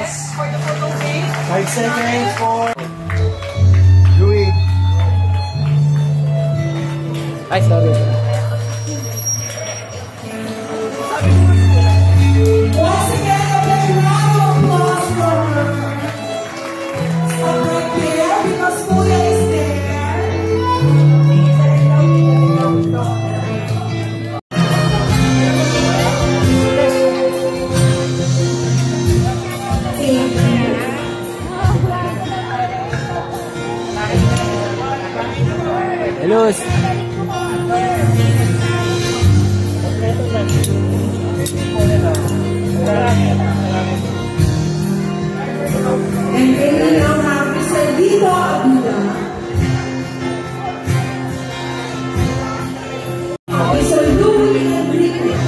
seconds. 5 seconds for Louis. Ay, sorry. Once again, a big round of applause for her. Stop right there because Kuya is there. Hello. And we now have Mr. Dito Abdullah. Mr. Louis Enriquez.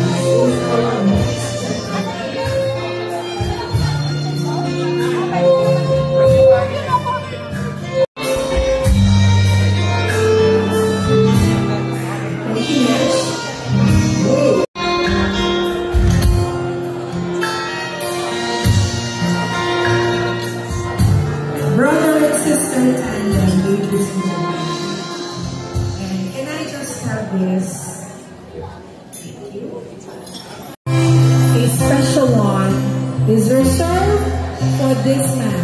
Brother and sister Tanya, ladies and gentlemen. And can I just have this? Thank you. A special one is reserved for this man.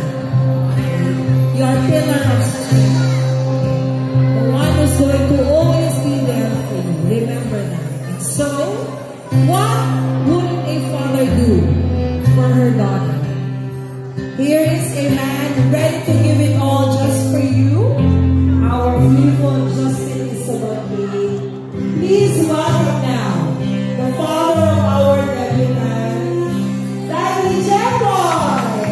Your pillar of strength. The one who's going to always be there for you. Remember that. And so, what would a father do for her daughter? Here is a man ready to give it all just for you. Our beautiful Justin Isabel. Please welcome now the father of our debutant, Daddy Jeffoy.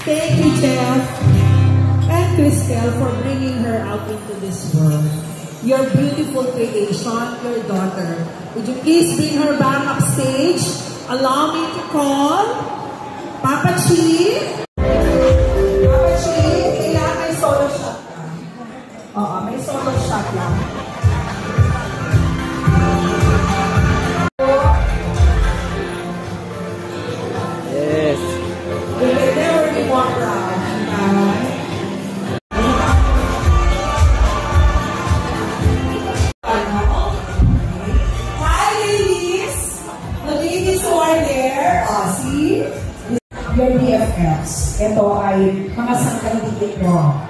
Thank you, Jeff and Cristel, for bringing her out into this world. Your beautiful creation, your daughter. Would you please bring her back upstage? Allow me to call Papa Chi. Papa Chi, kailangan may solo shot lang. Oo, may solo shot lang. Yes. We will never be more proud. Hi, ladies. The ladies who are there, see, your BFFs. Ito ay mga sangkalitik mo.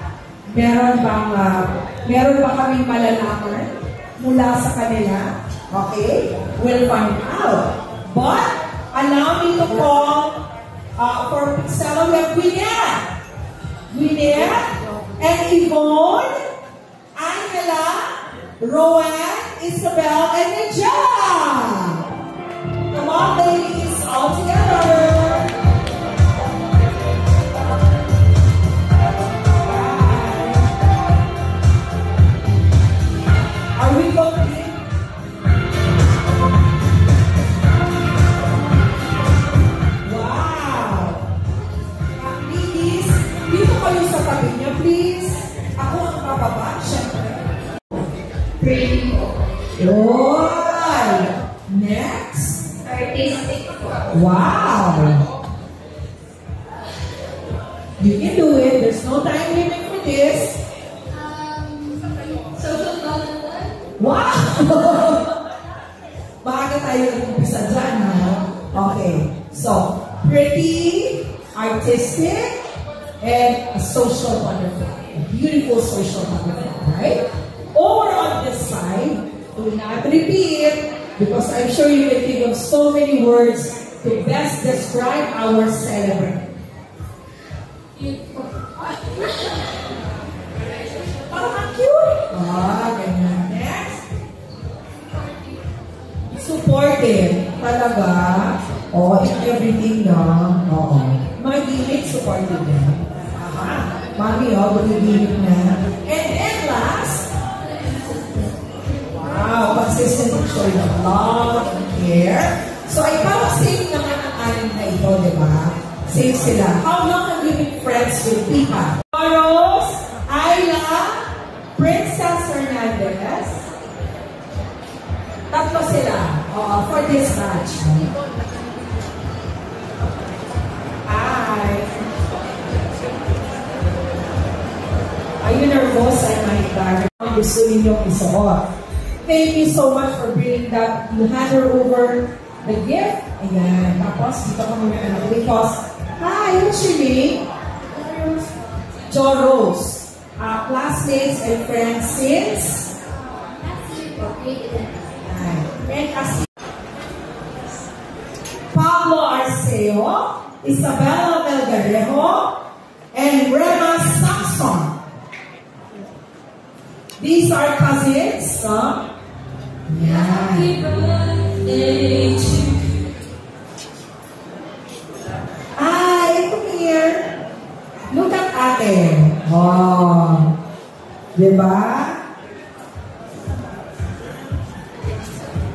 Meron ba kaming malalaman mula sa kanila? Okay? We'll find out. But, allow me to call for Pixel, we have Gwyneth, and Yvonne, Angela, Rowan, Isabel, and Nadja. Come on, ladies, all together. pababa, syempre. Pretty. Yun. Next. Artistic po. Wow. You can do it. There's no time limit for this. Social development. Wow! Maaga tayo nag-umpisa dyan, ha? Okay. So, pretty, artistic, and a social butterfly. A beautiful social butterfly, right? Over on this side, do not repeat, because I'm sure you can think of so many words to best describe our celebrant. Parang cute. Ganyan. Next. Supportive. Talaga. In everything na. Mga gimmick, supportive na. Mami, gimmick na. And then last. Wow, consistent in showing of love and care. So, ay parang same naman ang anim na ito, di ba? Same sila. How long have you been friends with Pipa? Rose, Ayla, Princess Hernandez. Tatlo sila for this match. Hi. Are you nervous? I'm like that. Gusto ninyong isuot. Thank you so much for bringing that. You hand her over the gift. Ayan. Tapos, dito ka muna ka na. Because, hi, what's your name? Joros. Classmates and friends since? And Pablo Arceo, Isabella Melgarejo, and Rema Saxon. These are cousins, huh? Happy birthday to you. Come here. Look at ate. Diba?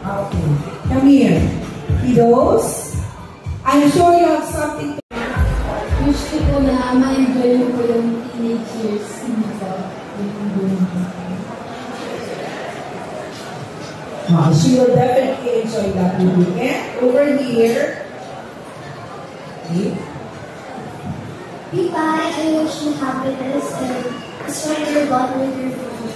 Okay. Come here. Kiddos, I'm sure you have something to... Wish ko po na ma-enjoy mo po yung teenage years nito. She will definitely enjoy that movie. And over here, Pipa, I wish you happiness and spend your bond with your family.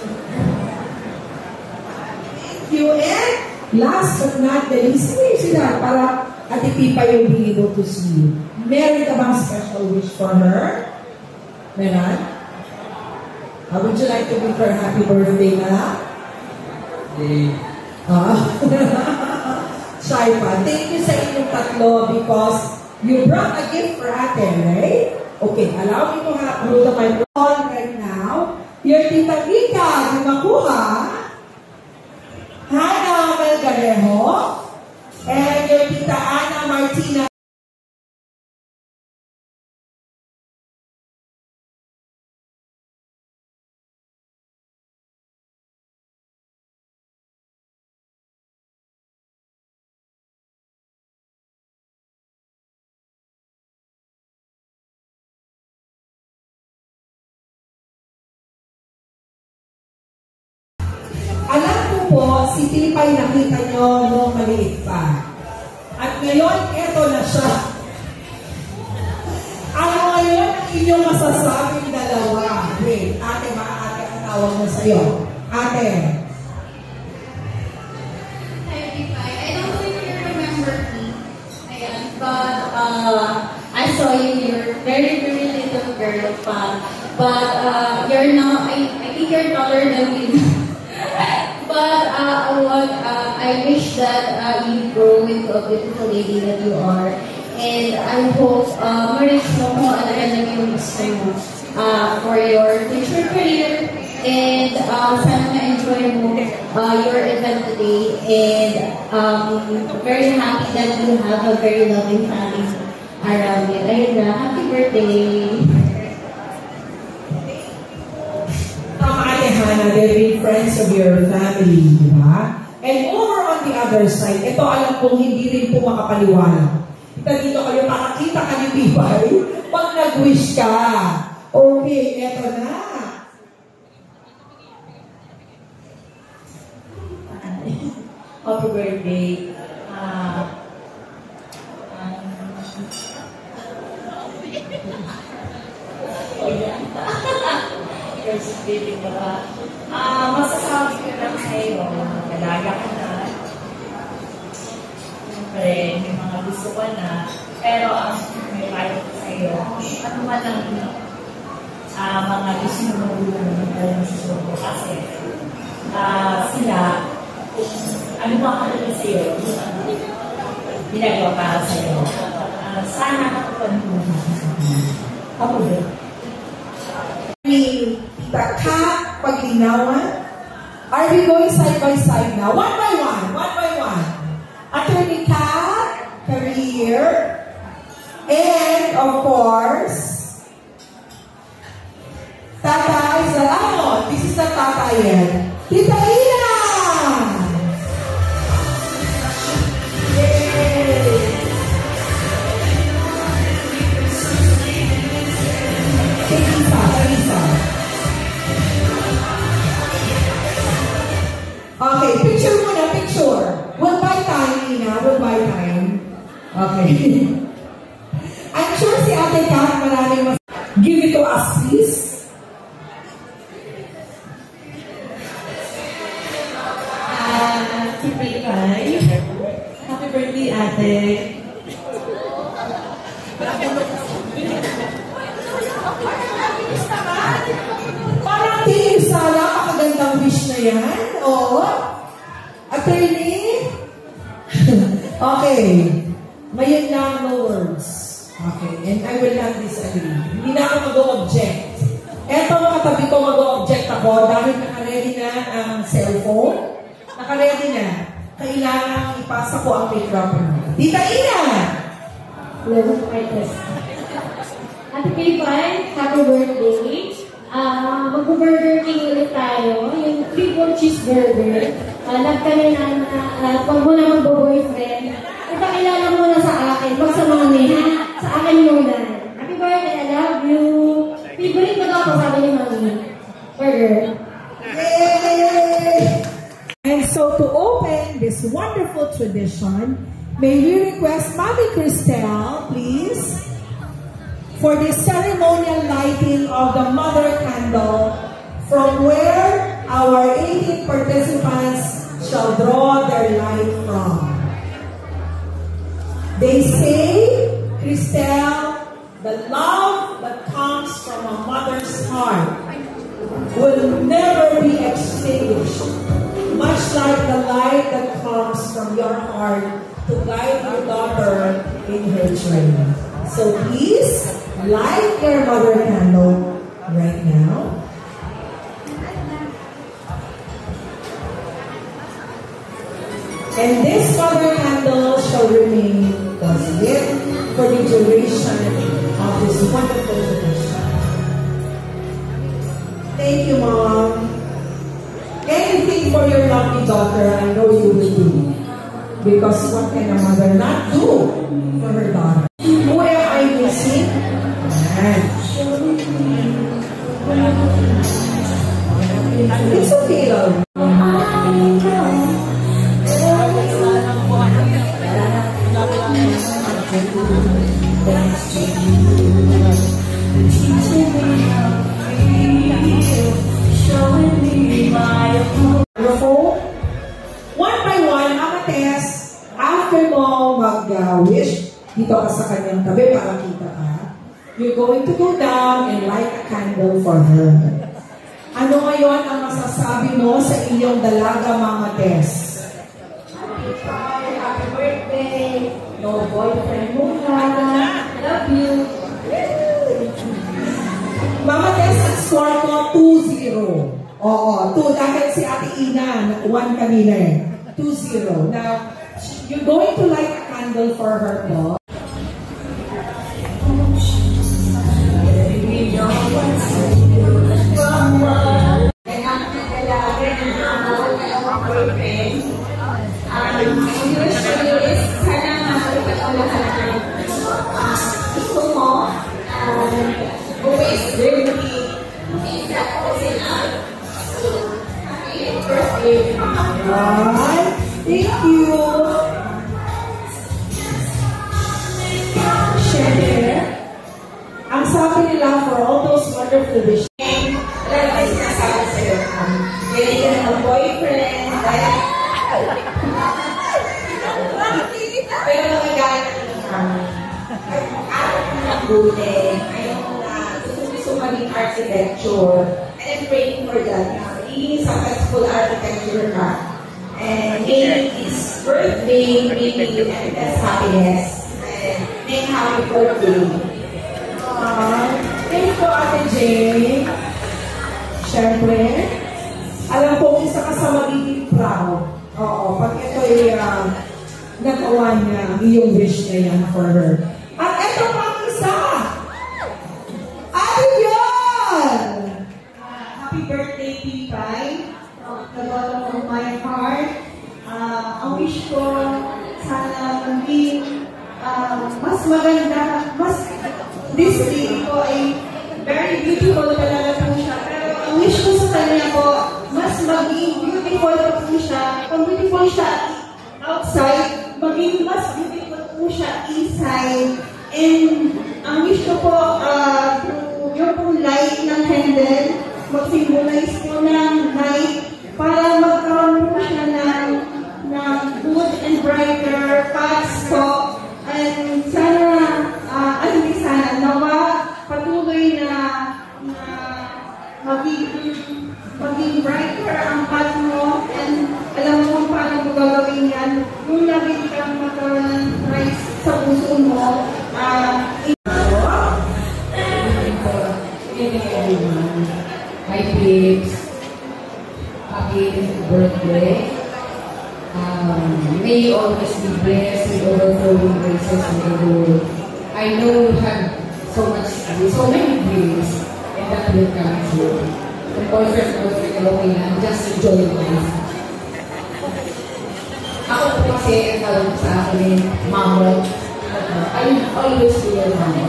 thank you. And last but not the least, sila para Ate Pipa will be able to see you. Meron ka bang special wish for her? Meron? Would you like to give her happy birthday na? Shy pa. Thank you sa inyong tatlo because you brought a gift for ate, right? Okay, allow me to hold the microphone right now. Your Tita Vika, di makuha. Hana Melgarejo. And your Tita Ana Martina. Alam ko po, si Tipay nakita nyo nung maliit pa. At ngayon, eto na siya. Ano ngayon ang inyong masasabing dalawa? Wait, ate ba? Ate ang tawag mo sa'yo. Ate. Hi, Pipay. I don't know if you remember me. Ayan, but I saw you. You're very, very little girl pa. But you're now, I think you're taller than me. But I wish that you grow into a beautiful lady that you are. And I hope ma-reach mo kung ano yung gusto mo for your future career. And sana ma-enjoy mo your event today. And very happy that you have a very loving family around you. Ayun na, happy birthday! Ate Hannah, they've been friends of your family, di ba? And over on the other side, ito alam kong hindi rin po makapaliwanag. Kita dito kayo, makakita ka ni Pipay pag nag-wish ka. Okay, eto na. birthday. Kasi baby ko ba? Masasabi ko lang sa'yo, nalaga ka na. Siyempre, may mga gusto ko na. Pero ang may payo ko sa'yo, ano man ang mga gusto mo magulong sa suko kasi sila, kung ano ba kanila sa'yo, ginagawa para sa'yo. Sana kapanunan. Ako din. Tita Kat Paglinawan. Are we going side by side now? One by one. One by one. Attorney Kat, career. And, of course, Tatay Zalamon. This is the Tatayan. Tita Ina! Okay, picture muna, picture. We'll buy time, Nina. We'll buy time. Okay. I'm sure si Ate Kat maraming mas... Give it to us, please. Happy birthday, Ate. Parang tingin sana, makagandang wish na yan. Oo. Attorney? Okay. Ngayon lang, no words. Okay. And I will not disagree. Hindi na ako mag-o-object. Eto mga tabi ko mag-o-object ako dahil naka-ready na ang cellphone. Naka-ready na. Kailangan ipasa ko ang microphone. Tita Ina! Hello, Ate Pilipay, happy birthday. Mag-burger king ulit tayo. Yung triple cheeseburger. Love ka na pag mo na mag-boyfriend, ipakilala mo na sa akin. Pag sa mga niya, sa akin muna. Happy birthday, I love you. Favorite mo daw ako, sabi ni Mami. Burger. Yay! And so to open this wonderful tradition, may we request Mami Cristel, please, for the ceremonial lighting of the mother candle, from where our 18 participants shall draw their light from. They say, Cristel, the love that comes from a mother's heart will never be extinguished, much like the light that comes from your heart to guide your daughter in her journey. So please, light your mother candle right now. And this mother candle shall remain lit for the duration of this wonderful tradition. Thank you, Mom. Anything for your lovely daughter, I know you will do. Because what can a mother not do for her daughter? Who am I missing? It's okay, love. One by one, Amates, after mo mag-wish, dito ka sa kanyang tabi para kita ka, you're going to go down and light a candle for her. Ano ngayon ang masasabi mo sa iyong dalaga, Mama Tess? Happy birthday. No boyfriend mo ka. Love you. Mama Tess, ang score ko 2-0. Oo, 2. Dahil si Ate Ina, 1 kanina eh. 2-0. Now, you're going to light a candle for her po. Alright. Thank you. Share. Ang sabi nila for all those wonderful wishes. Wala na kayo sinasabi sa'yo. Ganyan ka ng boyfriend. Pero magagaya na ng family. Ayaw ko ng building. Ayaw ko na gusto maging architecture. And I'm praying for that. Being successful architecture ka. And may his birthday, may endless happiness. And may happy birthday. Thank you, Ate Jane. Siyempre, alam ko isa ka sa magiging proud. Oo, pag ito ay nagawa niya ang iyong wish na yan for her. At ito pa ang isa! Ate Yon! Happy birthday, Pipay. From the bottom of my heart. Ang wish ko, sana maging mas maganda, this day ko ay very beautiful talaga po siya. Pero ang wish ko sa kanya po, mas maging beautiful pa po siya. Kung beautiful siya outside, maging mas beautiful po siya inside. And ang wish ko po, yung pong light ng candle, mag-symbolize po ng light para magkaroon po siya ng good and brighter paths po. And sana, hindi sana, nawa patuloy na maging brighter ang path mo, and alam mo kung paano mo gagawin yan. Kung lagi kang magkaroon ng Christ sa puso mo, Hi, babes. Happy birthday. May you always be blessed with overflowing graces and good. I know you have so many dreams, and that will come true. And boyfriend, okay na, just enjoy life. Ako po kasi, ang tawag sa akin, mamo. I always be your mom.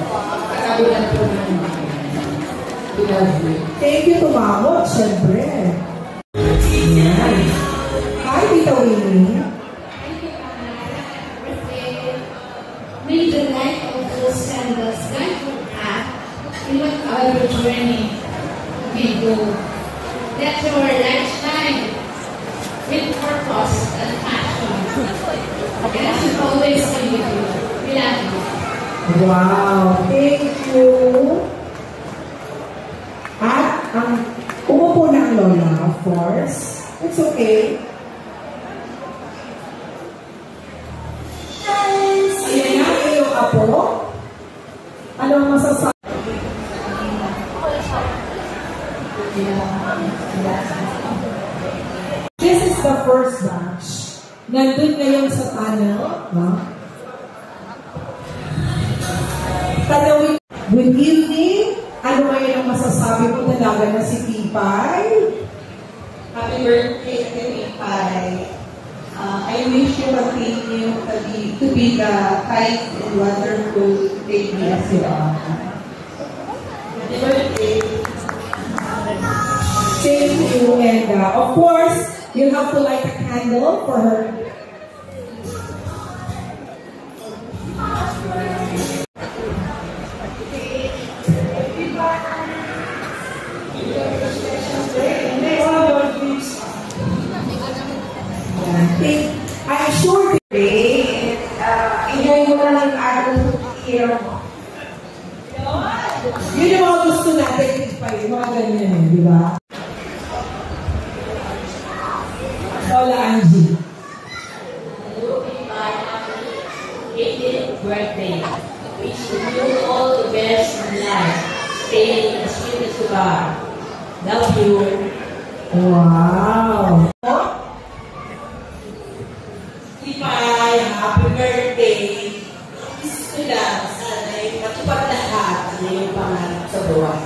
Sabi lang po ng we love you. Thank you to Mamo, siyempre. Hi, Tita Winnie. May the light of those candles guide your path in whatever journey we go. Let your light shine with purpose and passion. And I should always be with you. We love you. Wow, thank you. At umupo na ang lola, of course. It's okay. Ayan na, iyong apo. Ano ang masasabi? This is the first batch. Nandun ngayon sa tunnel. Tanawin, good evening. Ano ngayon ang masasabi mo talaga na si Pipay? happy birthday, Pipay. I wish you continue to be the kind and wonderful baby as you are. Happy birthday. Thank you. And of course, you have to light a candle for her. I'm sure Enjoy mo lang yung araw year mo. yun yung mga gusto natin, yung mga ganyan, di ba? Lola Angie. Birthday. Wish you all the best in life. Stay as sweet as you are. Love you. Wow. Pipay, happy birthday. Wish ko lang, sana ay matupad lahat ang iyong pangarap sa buwan.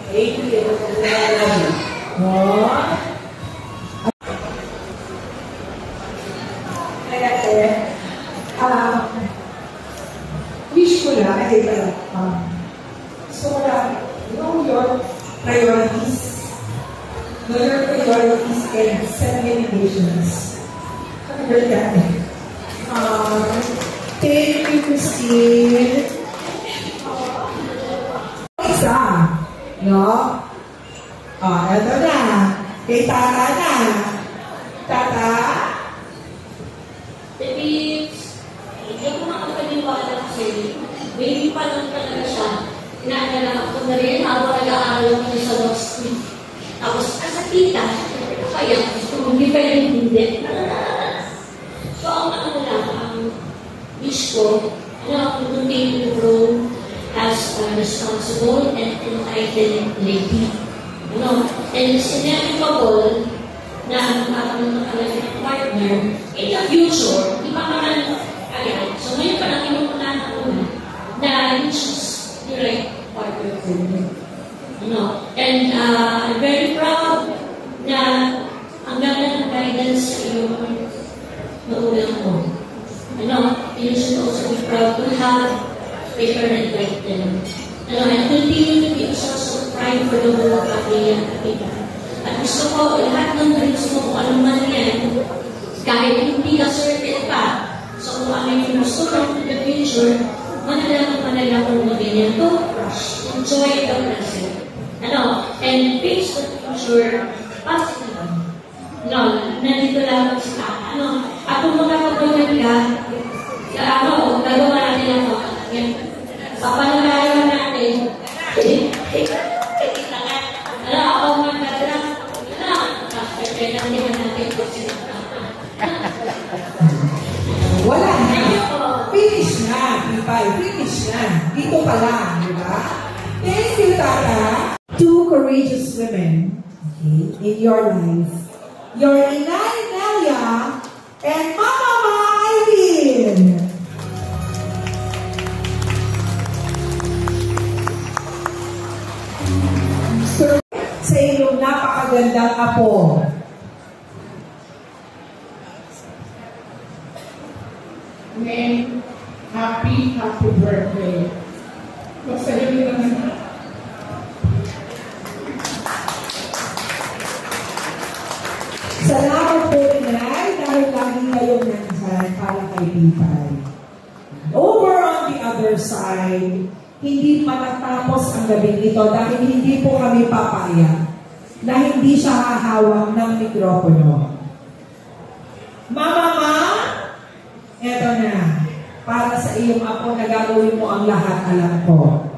Thank you. I love you. Oh. Wish ko lang, gusto ko lang, know your priorities. Know your priorities and set limitations. Good guy. Thank you, Christine. Isa. No? Eto na. Kay Tata na. Tata? Baby, hindi ko makapaniwala kasi baby pa lang talaga siya. Inaanak ko na rin habang nag-aaral ko sa law school. Tapos, sa tita, kaya hindi pa rin hindi. So, ang wish ko, ako continue to grow as a responsible and entitled lady. And it's inevitable na ang partner in the future, di pa naman agad. So, ngayon pa lang inuunahan ako na you choose the right partner for me. And I'm very proud na ang ganda ng guidance sa iyong magulang mo. You should also be proud to have a parent like them. And continue to be a source of pride for the whole family and Kapita. At gusto ko, lahat ng dreams mo, kung ano man yan, kahit hindi ka certain pa, so kung ano yung gusto mo in the future, manalaman mo ganyan. Don't rush. Enjoy the present. And face the future positively. Nandito lang si Tata. At kung magkakagulan ka, gagawa natin ako. Papanagalan natin. Ako magkadra. Kailangan natin po sila. Wala na. Finish na. Finish na. Dito pa lang, di ba? Thank you, Tata. Two courageous women, okay, in your life. Your Inay Nelia and Mama Irene. Sa inyong napakagandang apo. Men, happy birthday. Masaya naman. Salamat po, Inay, dahil lagi kayong nandyan para kay Pipay. Over on the other side, hindi pa natapos ang gabing ito dahil hindi po kami papayag na hindi siya hahawak ng mikropono. Mama, eto na. Para sa iyong apo na gagawin mo ang lahat, alam ko.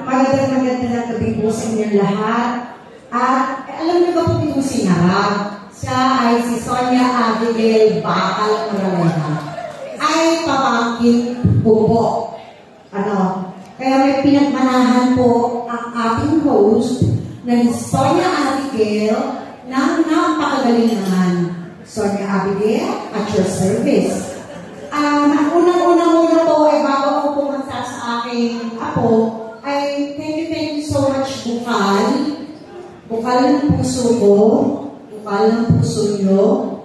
Magandang na gabi po sa inyong lahat. At alam niyo ba po yung sinarap? Siya ay si Sonia Abigail Bakal Moraleda. Ay pamangkin po. Kaya may pinagmanahan po ang ating host na si Sonia Abigail na napakagaling naman. Sonia Abigail, at your service. Unang-unang po ay bago ako pumunta sa aking apo, ay thank you so much, Bukal. Bukal ng puso ko, bukal ng puso nyo,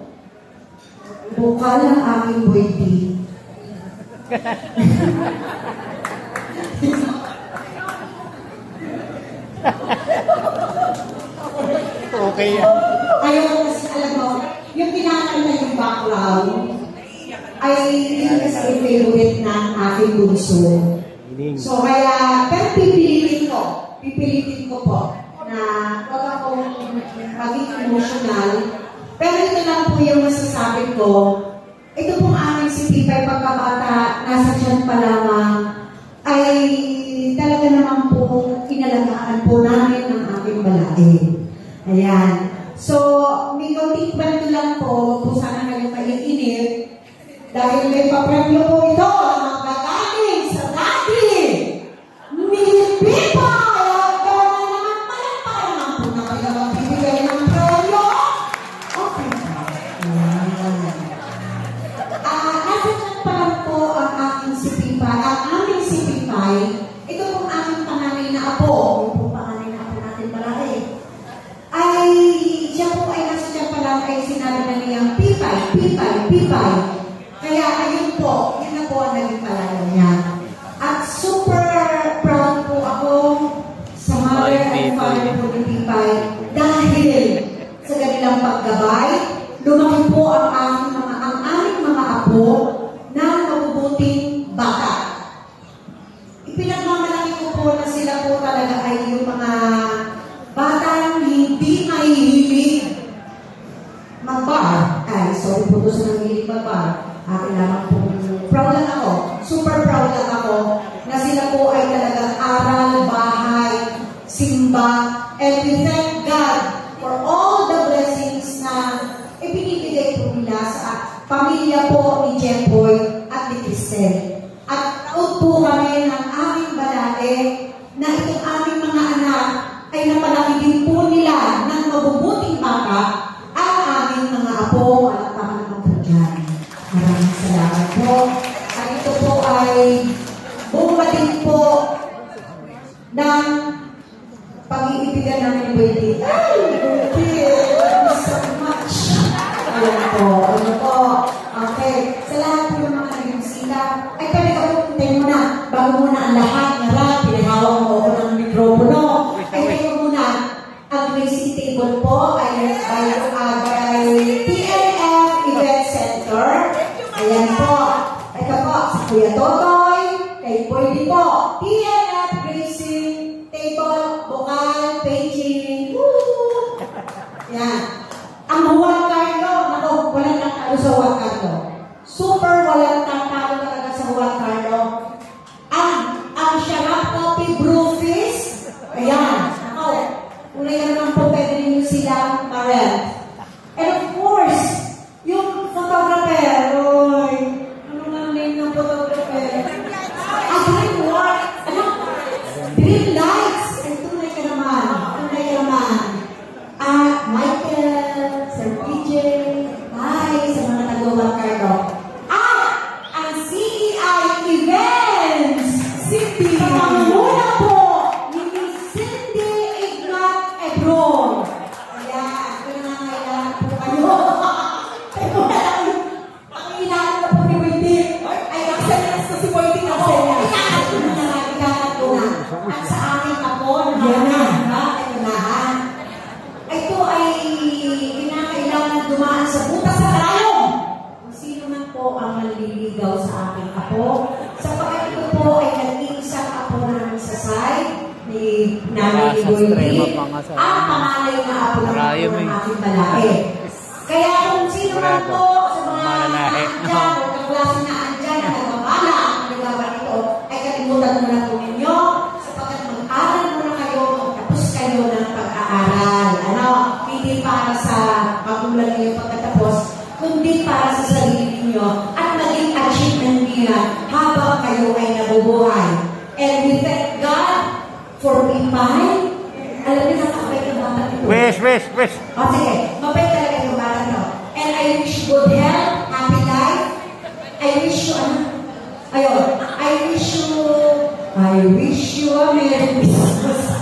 bukal ng aking buwiti. Okay. Ayaw kasi alam mo, yung pinakanta yung background, ay yun kasi favorite ng aking puso. So kaya, pero pipilitin ko po, na wag akong maging emotional. Pero ito lang po yung masasabi ko. Ito pong aming si Pipay pagkabata, nasa tiyan pa lamang, ay talaga naman po inalagaan po namin ang aking balai. Ayan. So, may kaunting kwento lang po, kung sana kayo maiinip, dahil may papremyo po ito, ang magagaling sa dati ni Pipay! Ito pong aming panganay na apo, yung pong panganay na apo natin palagi, ay siya po ay nasa siya pala ay sinabi na niyang Pipay. Kaya ayun po, yun na po ang naging pangalan niya. At super proud po ako sa mother and father po ni Pipay dahil sa kanilang paggabay, lumaki po ang aming mga apo na mabubuting bata. Ipinagmamalaki ko po na sila po talaga ay yung mga batang hindi mahihilig mag-bar. Ay, sorry po doon sa nangihilig mag-bar. Kailangan po, proud lang ako, super proud lang ako na sila po ay talagang aral, bahay, simba, and we thank God for all the blessings na ibinibigay po nila sa pamilya po ni Jemboy at ni Cristel. At proud po kami ng aming balate na itong aming mga anak ay napalaki din po nila ng mabubuting bata ang aming mga apo. Palakpakan naman po dyan. Maraming salamat po. At ito po ay bumating po ng pag-iibigan namin ni Wendy. Ay, Wendy! Thank you so much. Ayan po. Ano po? Okay. Sa lahat po ng mga naging ay pwede ka po puntayin mo na. Bago muna ang lahat na rap, pinahawak mo ako ng mikropono. Ay kayo muna. Ang racing table po ay by PNF Event Center. Ayan po. Ito po, sa Kuya Totoy, kay Boydi po. PNF Racing Table, Bukal, Beijing. Woo! Yan. Ang Juan Carlo, ako, walang tatalo sa Juan Carlo. Super walang tatalo talaga sa Juan Carlo. Ang Sharap Coffee Brewfist, ayan. Ako, unay na naman po pwede ninyo silang Marel. And of course, yung photographer, oy, ano nga name ng photographer? Green lights, green lights. Ay, tunay ka naman, tunay ka naman. Michael, Sir PJ, hi, sa mga taga-Juan Carlo. Ang CEI Events, Cindy, pamamuna po, ni Miss Cindy Ignat Ebron. Ayan, pinangangailangan po kayo. Ang ilangan na po ni Wendy. Ay, nakasenyas na si Wendy na po. Ilangan ko na nga, ilangan ko na. At sa aking ako, ito na. Ito ay kinakailangan dumaan sa butas sa karayong. Kung sino man po ang manliligaw sa aking apo. Sapagkat ito po ay nag-iisang apo namin sa side ni Nanay Wendy. Ang pangalay na apo ng aking balake. Kaya kung sino man po sa mga andyan o kaklase na andyan na nagmamala ang nagawa ito, ay kalimutan mo na po ninyo sapagkat mag-aral mo na kayo, magtapos kayo ng pag-aaral. Hindi para sa magulang niyo pagkatapos, kundi para sa sarili niyo at maging achievement niya habang kayo ay nabubuhay. And we thank God for Pipay. Alam niyo, nakakabait ang bata nito. Wish. O sige, mabait talaga yung bata nito. And I wish good health, happy life. I wish you, ayun, I wish you a Merry Christmas.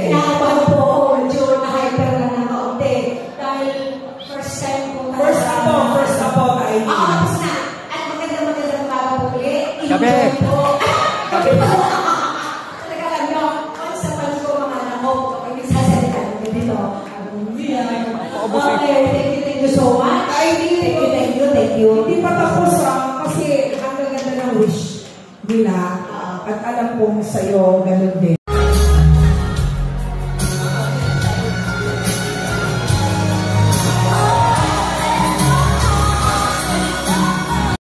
Kinakabahan po ako, medyo na-hyper lang ng kaunti. Dahil first time po. First na po tayo. Tapos na. At magandang para po ulit. Gabi. Gabi po. Talaga lang nyo. Once sa palis ko mga nanahog, kapag may sasalita nyo dito. Okay, thank you so much. Thank you. Hindi pa tapos kasi ang gaganda ng wish nila at alam kong sa'yo ganun din.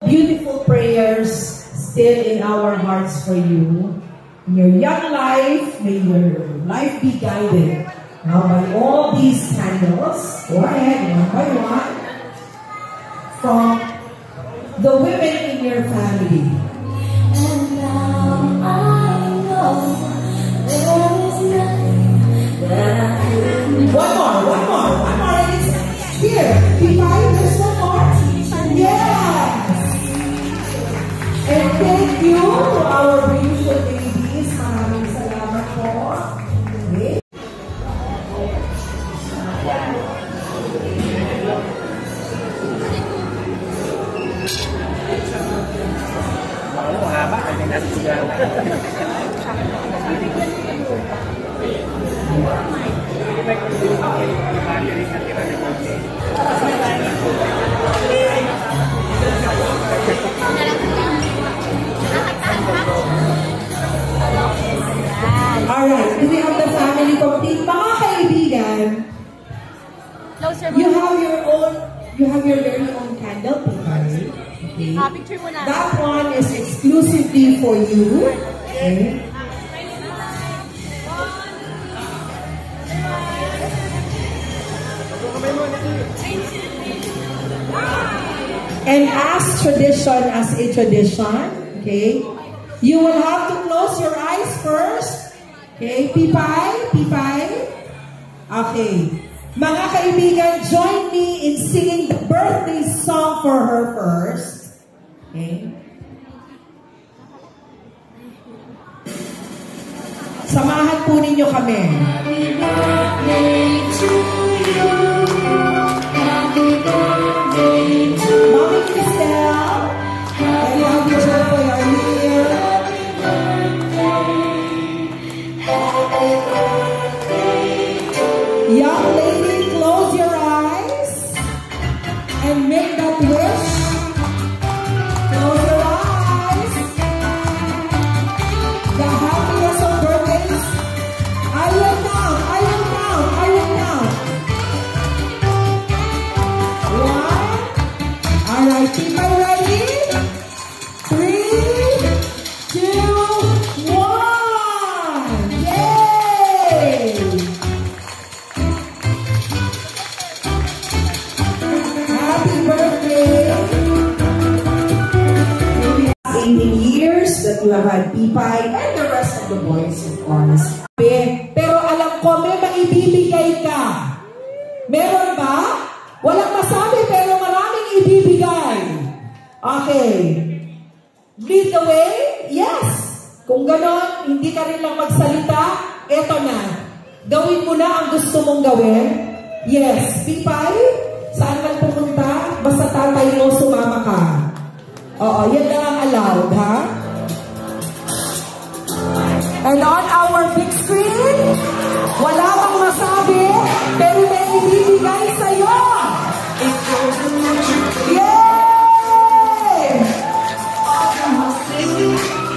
Beautiful prayers still in our hearts for you. In your young life, may your life be guided now by all these candles. Go ahead, one by one. From the women in your family. And now I know there is nothing that I could. One more. And it's here. P5, there's one more. Yes. And thank you to our beautiful ladies. Maraming salamat po. Okay. Alright, do we have the family complete? Mga kaibigan, you have your very own candle picture. Okay. That one is exclusively for you. Okay. And as a tradition, okay, you will have to close your eyes first. Okay, Pipay. Okay. Mga kaibigan, join me in singing the birthday song for her first. Okay. Samahan po ninyo kami. Happy birthday to you. Happy birthday to you. Mommy Cristel. And Happy Joy are here. Happy birthday. Happy birthday to you. Young lady, close your eyes and make that wish. Close your eyes. The happiest of birthdays. I will count. One. All right, keep it ready. 3, 2, 1. Yay! Happy birthday. Maybe 18 years that you have had Pipay and the rest of the boys, of course. Pero alam ko, may maibibigay ka. Meron ba? Walang masabi pero maraming ibibigay. Okay. Lead the way? Yes. Kung ganon, hindi ka rin lang magsalita, eto na. Gawin mo na ang gusto mong gawin. Yes. Pipay, saan ka pumunta? Basta tatay mo, sumama ka. Oo, yan lang ang allowed, ha? And on our big screen, wala kang masabi, pero may ibibigay sa'yo. Yay!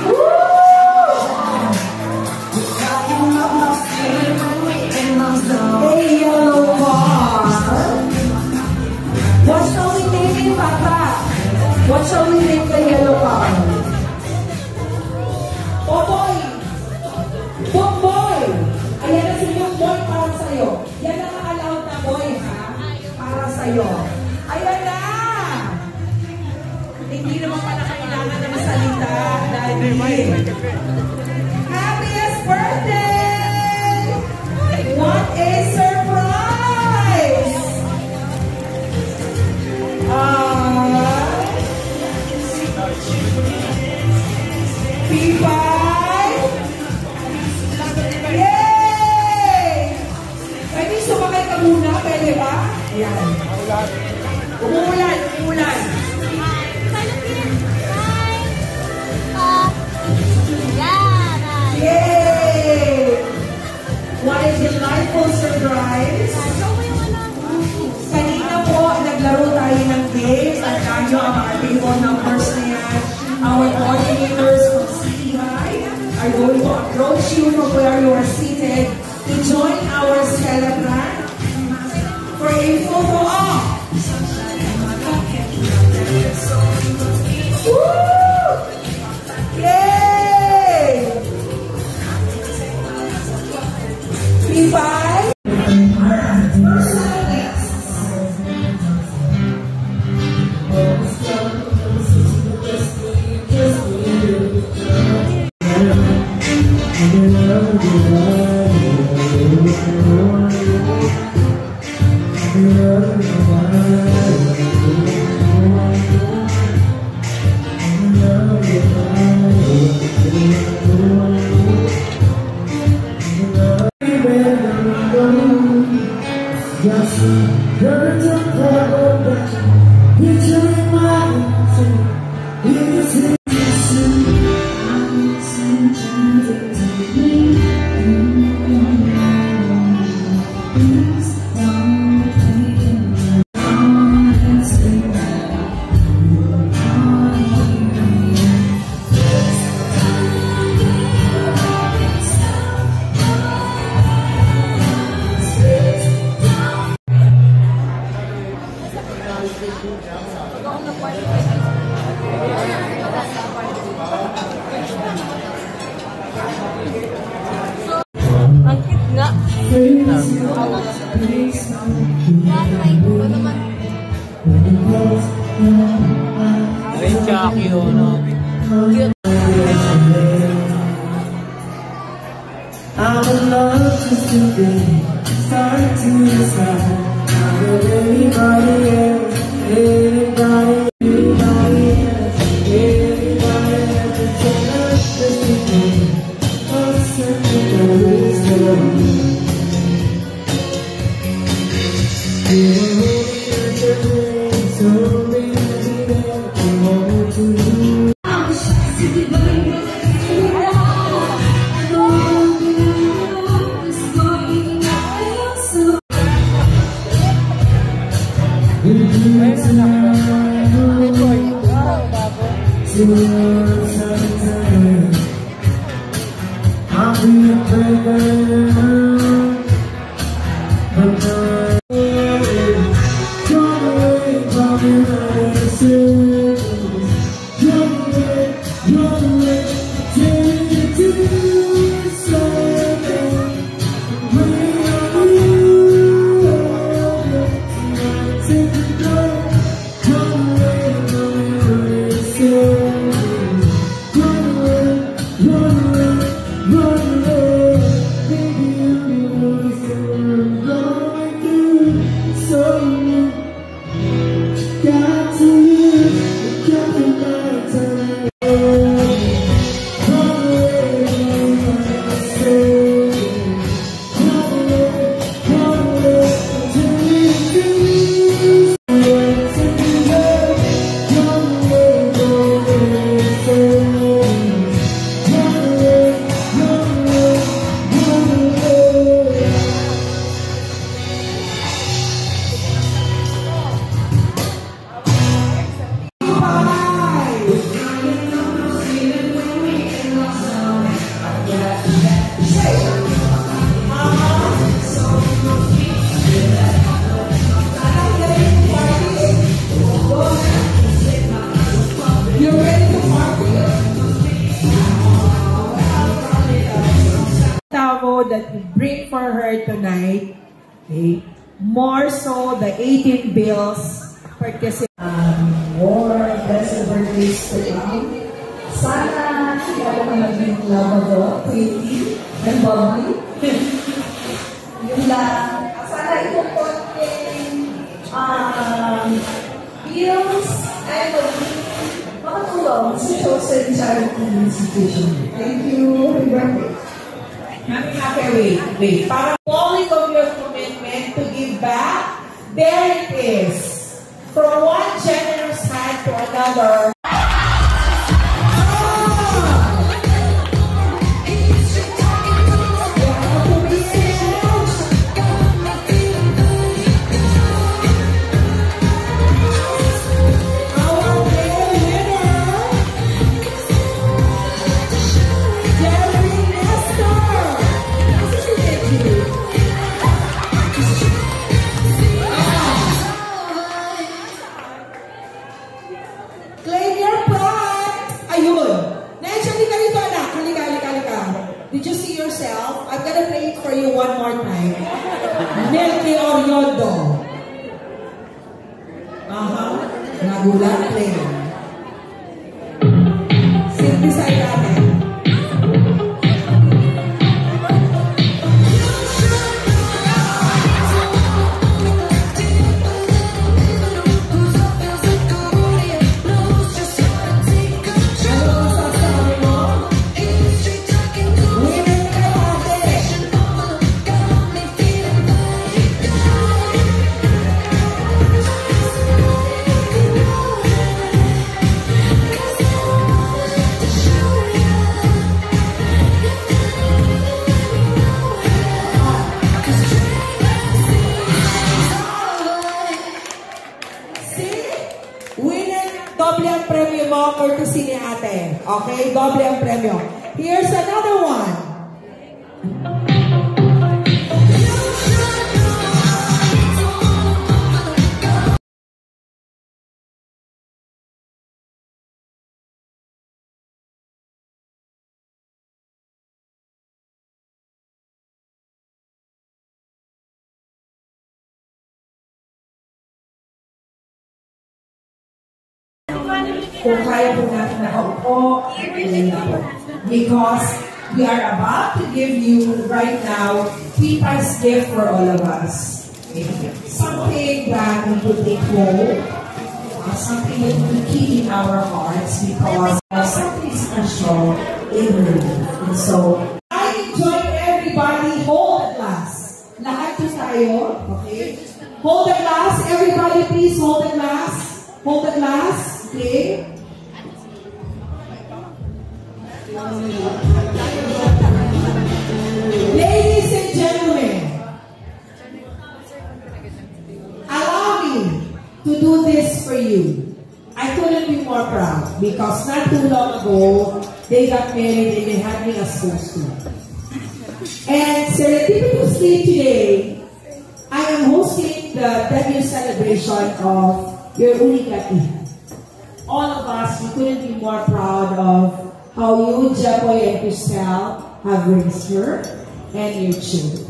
Woo! Hey, yellow car. What shall we name it, Papa? What shall we name the yellow car? Boboy! Boboy! Ayan na si Boboy para sa'yo. Yan ang allowed na boy, ha? Para sa'yo. Ayan na! Hindi naman pala kailangan na masalita. Happiest birthday! What a surprise! Pipay! Yay! Pwede sumakay ka muna, pwede ba? Ayan. Umuulan. Yay! What a delightful surprise! Kanina po, naglaro tayo ng games at tayo ang mga table numbers na yan. Our coordinators from City High are going to approach you from where you are seated to join our celebrant for a photo op. Woo! Yay! Pipay! Ang cute nga. Ay, Chucky, no? Cute. I'm in love just to be start to decide. I'm with anybody else, anybody else, anybody else to tell us this evening. I'm certain that it's love. You were holding your hand, so baby, I want to you. That we bring for her tonight, okay? More so the 18 bills More blessed birthdays to you. Sana lalo ka maging lovable, pretty, and bubbly. Yun lang. Sana ito konting bills ay makatulong sa chosen charity institution. Thank you. Happy birthday. Wait. Para falling of your commitment to give back, there it is. From one generous hand to another. Did you see yourself? I'm gonna play it for you one more time. Melky Oriondo. Nagulat play. Simplify natin. Doble ang premyo mo, courtesy ni ate. Okay? Doble ang premyo. Here's another one. kung kaya po natin nakaupo, because we are about to give you right now Pipay's gift for all of us. Something that we could take home, something that we could keep in our hearts because something special in her life. And so, I enjoy everybody hold the glass. Lahat po tayo, okay? Hold the glass, everybody please hold the glass. Hold the glass, okay? Ladies and gentlemen, allow me to do this for you. I couldn't be more proud because not too long ago, they got married and they had me as host too. And serendipitously today, I am hosting the debut celebration of your Unika team. All of us, we couldn't be more proud of how you, Jepoy and Cristel, have raised her and your children.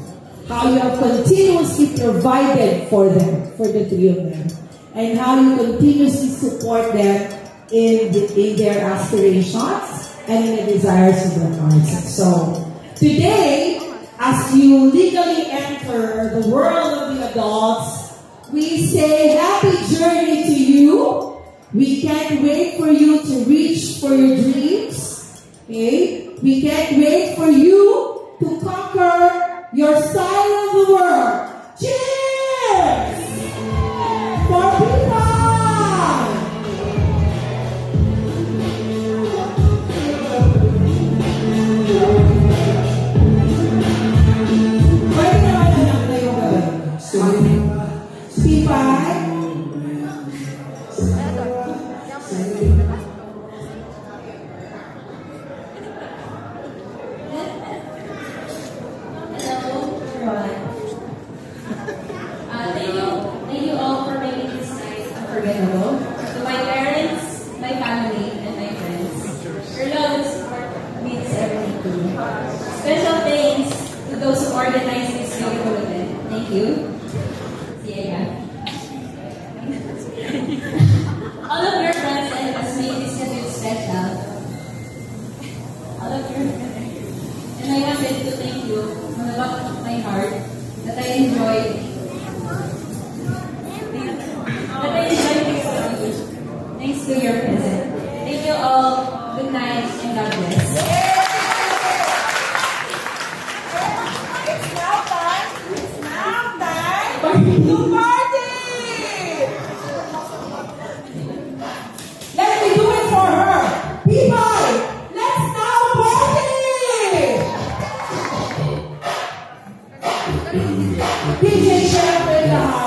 How you have continuously provided for them, for the three of them. And how you continuously support them in their aspirations and in the desires of their hearts. So, today, as you legally enter the world of the adults, we say happy journey to you. We can't wait for you to reach for your dreams. Okay? We can't wait for you to conquer your side of the world. Cheers! For people! Pwede naman na lang na yung gawin. Pipay? Thank you all for making this night unforgettable. To my parents, my family, and my friends. Your love and support means everything to me. Special thanks to those who organized this beautiful event. Thank you. See you again. All of your friends and us made this event special. All of your friends. And I wanted to thank you from the bottom of my heart that I enjoyed thanks to your present. Thank you all. Good night and God bless. It's now time. It's now time to party. Let me do it for her. People, let's now party. DJ Chef in the house.